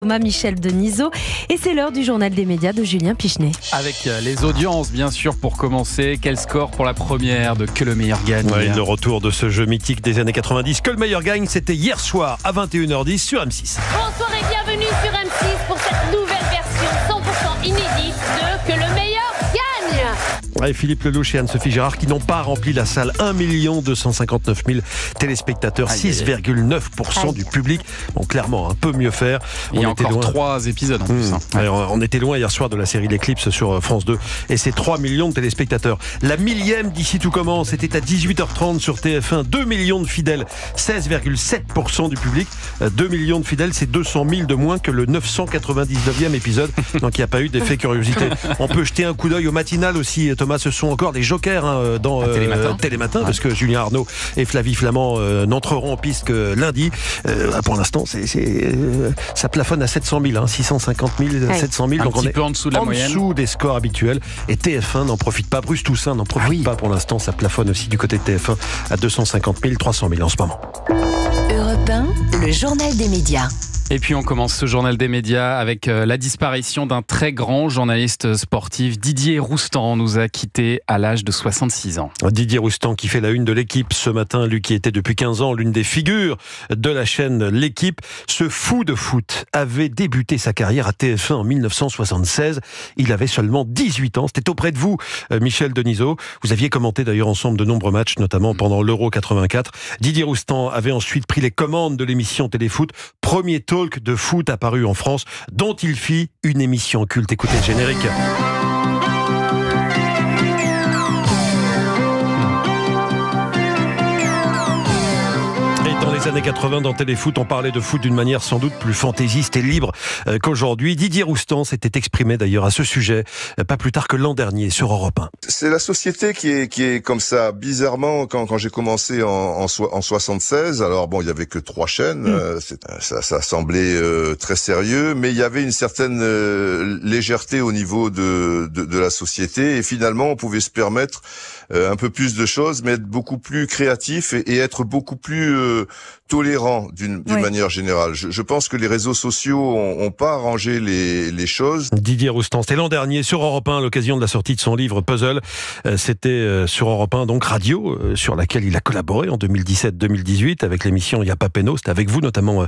Thomas Michel Denisot et c'est l'heure du journal des médias de Julien Pichenet. Avec les audiences bien sûr pour commencer, quel score pour la première de Que le meilleur gagne? Le retour de ce jeu mythique des années 90, Que le meilleur gagne, c'était hier soir à 21h10 sur M6. Bonsoir et bienvenue sur M6 pour cette nouvelle version 100% inédite de Que le meilleur gagne. Ouais, Philippe Lelouch et Anne-Sophie Gérard qui n'ont pas rempli la salle. 1 259 000 téléspectateurs, 6,9% du public. Bon, clairement, un peu mieux faire. Il y a encore 3 épisodes en plus. Alors, on était loin hier soir de la série L'Éclipse sur France 2 et c'est 3 millions de téléspectateurs. La millième d'ici tout commence, c'était à 18h30 sur TF1. 2 millions de fidèles, 16,7% du public. 2 millions de fidèles, c'est 200 000 de moins que le 999e épisode. Donc il n'y a pas eu d'effet curiosité. On peut jeter un coup d'œil au matinal aussi, Thomas. Ce sont encore des jokers dans Télématin, parce que Julien Arnaud et Flavie Flamand n'entreront en piste que lundi. Pour l'instant, ça plafonne à 700 000, 650 000, 700 000. Donc on est peu en dessous de la moyenne. En dessous des scores habituels. Et TF1 n'en profite pas. Bruce Toussaint n'en profite pas pour l'instant. Ça plafonne aussi du côté de TF1 à 250 000, 300 000 en ce moment. Europe 1, le journal des médias. Et puis on commence ce journal des médias avec la disparition d'un très grand journaliste sportif. Didier Roustan nous a quittés à l'âge de 66 ans. Didier Roustan qui fait la une de l'Équipe ce matin, lui qui était depuis 15 ans l'une des figures de la chaîne L'Équipe. Ce fou de foot avait débuté sa carrière à TF1 en 1976. Il avait seulement 18 ans. C'était auprès de vous, Michel Denisot. Vous aviez commenté d'ailleurs ensemble de nombreux matchs, notamment pendant l'Euro 84. Didier Roustan avait ensuite pris les commandes de l'émission Téléfoot, premier talk de foot apparu en France, dont il fit une émission culte. Écoutez le générique. Dans les années 80, dans Téléfoot, on parlait de foot d'une manière sans doute plus fantaisiste et libre qu'aujourd'hui. Didier Roustan s'était exprimé d'ailleurs à ce sujet, pas plus tard que l'an dernier sur Europe 1. C'est la société qui est comme ça. Bizarrement, quand j'ai commencé en 76, alors bon, il y avait que 3 chaînes, ça semblait très sérieux, mais il y avait une certaine légèreté au niveau de la société, et finalement, on pouvait se permettre un peu plus de choses, mais être beaucoup plus créatif et être beaucoup plus tolérant d'une manière générale. Je pense que les réseaux sociaux ont pas arrangé les choses. Didier Roustan, c'était l'an dernier sur Europe 1 à l'occasion de la sortie de son livre Puzzle. C'était sur Europe 1, donc radio, sur laquelle il a collaboré en 2017-2018 avec l'émission Y'a pas péno. C'était avec vous notamment,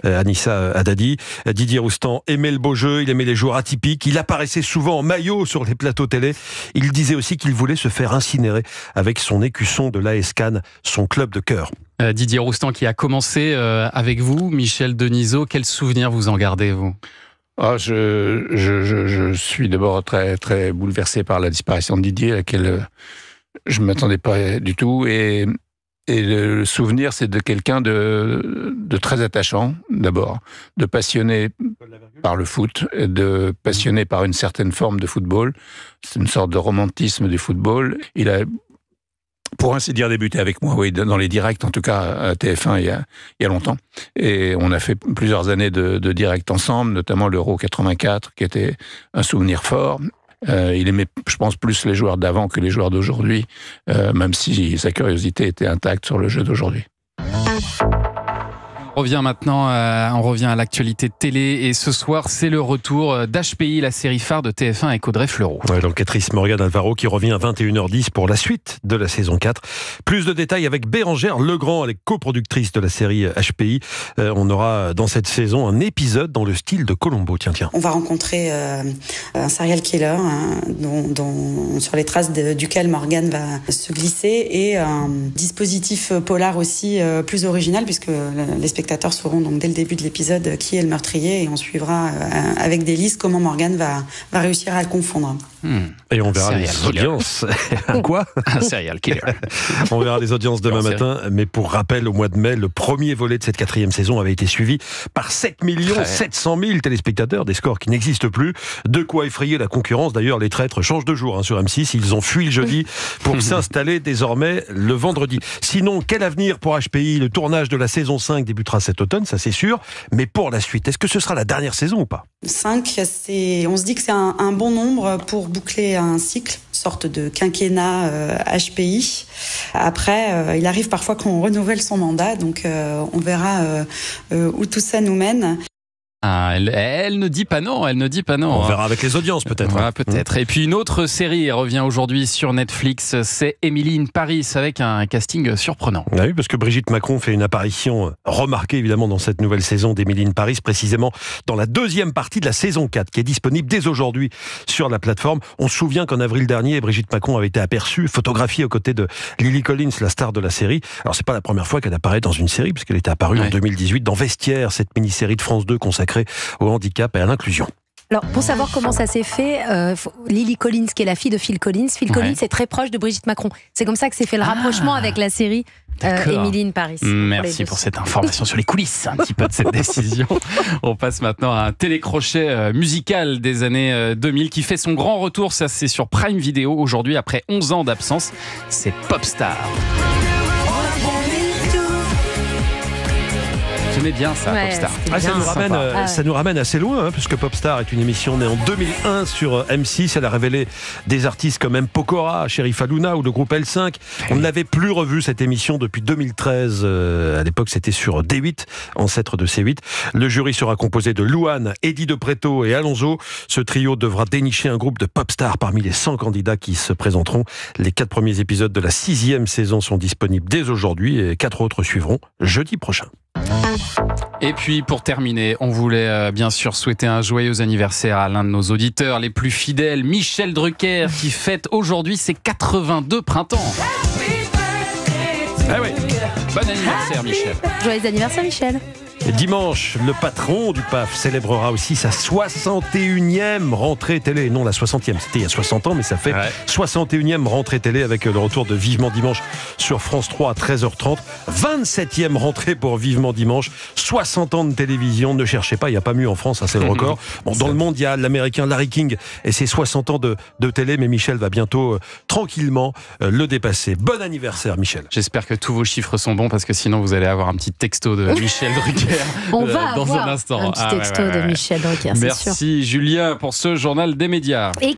Anissa Haddadi. Didier Roustan aimait le beau jeu, il aimait les jours atypiques. Il apparaissait souvent en maillot sur les plateaux télé. Il disait aussi qu'il voulait se faire incinérer avec son écusson de l'AS Cannes, son club de cœur. Didier Roustan qui a commencé avec vous, Michel Denisot. Quel souvenir vous en gardez, vous? Je suis d'abord très, très bouleversé par la disparition de Didier, à laquelle je ne m'attendais pas du tout. Et le souvenir, c'est de quelqu'un de très attachant, d'abord, de passionné par le foot, de passionné par une certaine forme de football. C'est une sorte de romantisme du football. Il a, pour ainsi dire, débuté avec moi, dans les directs, en tout cas à TF1 il y a longtemps. Et on a fait plusieurs années de directs ensemble, notamment l'Euro 84, qui était un souvenir fort. Il aimait, je pense, plus les joueurs d'avant que les joueurs d'aujourd'hui, même si sa curiosité était intacte sur le jeu d'aujourd'hui. On revient maintenant à l'actualité de télé, et ce soir c'est le retour d'HPI, la série phare de TF1 avec Audrey Fleurot. L'enquêtrice Morgane Alvaro qui revient à 21h10 pour la suite de la saison 4. Plus de détails avec Bérangère Legrand, elle est coproductrice de la série HPI. On aura dans cette saison un épisode dans le style de Columbo. Tiens. On va rencontrer un serial killer sur les traces duquel Morgane va se glisser, et un dispositif polar aussi plus original, puisque les spectateurs sauront donc dès le début de l'épisode qui est le meurtrier, et on suivra avec délice comment Morgane va réussir à le confondre. Et on verra les audiences. Quoi ? Un serial killer. On verra les audiences demain matin, mais pour rappel, au mois de mai, le premier volet de cette 4e saison avait été suivi par 7 700 000 téléspectateurs, des scores qui n'existent plus. De quoi effrayer la concurrence. D'ailleurs, les traîtres changent de jour sur M6. Ils ont fui le jeudi pour s'installer désormais le vendredi. Sinon, quel avenir pour HPI ? Le tournage de la saison 5 débutera cet automne, ça c'est sûr. Mais pour la suite, est-ce que ce sera la dernière saison ou pas ? 5, on se dit que c'est un bon nombre pour boucler un cycle, sorte de quinquennat HPI. Après, il arrive parfois qu'on renouvelle son mandat, donc on verra où tout ça nous mène. Elle ne dit pas non, elle ne dit pas non. On verra avec les audiences peut-être. Voilà, peut-être. Et puis une autre série revient aujourd'hui sur Netflix, c'est Emily in Paris, avec un casting surprenant. Ah oui, parce que Brigitte Macron fait une apparition remarquée évidemment dans cette nouvelle saison d'Emily in Paris, précisément dans la deuxième partie de la saison 4, qui est disponible dès aujourd'hui sur la plateforme. On se souvient qu'en avril dernier, Brigitte Macron avait été aperçue, photographiée aux côtés de Lily Collins, la star de la série. Alors c'est pas la première fois qu'elle apparaît dans une série, puisqu'elle était apparue en 2018 dans Vestiaire, cette mini-série de France 2 consacrée au handicap et à l'inclusion. Alors, pour savoir comment ça s'est fait, Lily Collins, qui est la fille de Phil Collins, Collins est très proche de Brigitte Macron. C'est comme ça que s'est fait le rapprochement avec la série Emily in Paris. Merci pour cette information sur les coulisses un petit peu de cette décision. On passe maintenant à un télécrochet musical des années 2000 qui fait son grand retour. Ça, c'est sur Prime Video aujourd'hui, après 11 ans d'absence. C'est Popstar. J'aimais bien ça, Popstar. Ça nous ramène assez loin, puisque Popstar est une émission née en 2001 sur M6. Elle a révélé des artistes comme M. Pokora, Sheriff Aluna ou le groupe L5. On n'avait plus revu cette émission depuis 2013. À l'époque, c'était sur D8, ancêtre de C8. Le jury sera composé de Louane, Eddie de Pretto et Alonso. Ce trio devra dénicher un groupe de Popstar parmi les 100 candidats qui se présenteront. Les 4 premiers épisodes de la 6e saison sont disponibles dès aujourd'hui et 4 autres suivront jeudi prochain. Et puis pour terminer, on voulait bien sûr souhaiter un joyeux anniversaire à l'un de nos auditeurs les plus fidèles, Michel Drucker, qui fête aujourd'hui ses 82 printemps. Ah oui. Bon anniversaire Michel. Joyeux anniversaire Michel. Et dimanche, le patron du PAF célébrera aussi sa 61e rentrée télé. Non, la 60e, c'était il y a 60 ans, mais ça fait 61e rentrée télé avec le retour de Vivement Dimanche sur France 3 à 13h30. 27e rentrée pour Vivement Dimanche. 60 ans de télévision, ne cherchez pas, il n'y a pas mieux en France, c'est le record. Bon, dans le monde, il y a l'américain Larry King et ses 60 ans de télé, mais Michel va bientôt tranquillement le dépasser. Bon anniversaire Michel. J'espère que tous vos chiffres sont bons, parce que sinon vous allez avoir un petit texto de Michel Drucker. On va dans avoir un instant. Un petit texto de Michel Drucker, c'est sûr. Merci Julien pour ce journal des médias.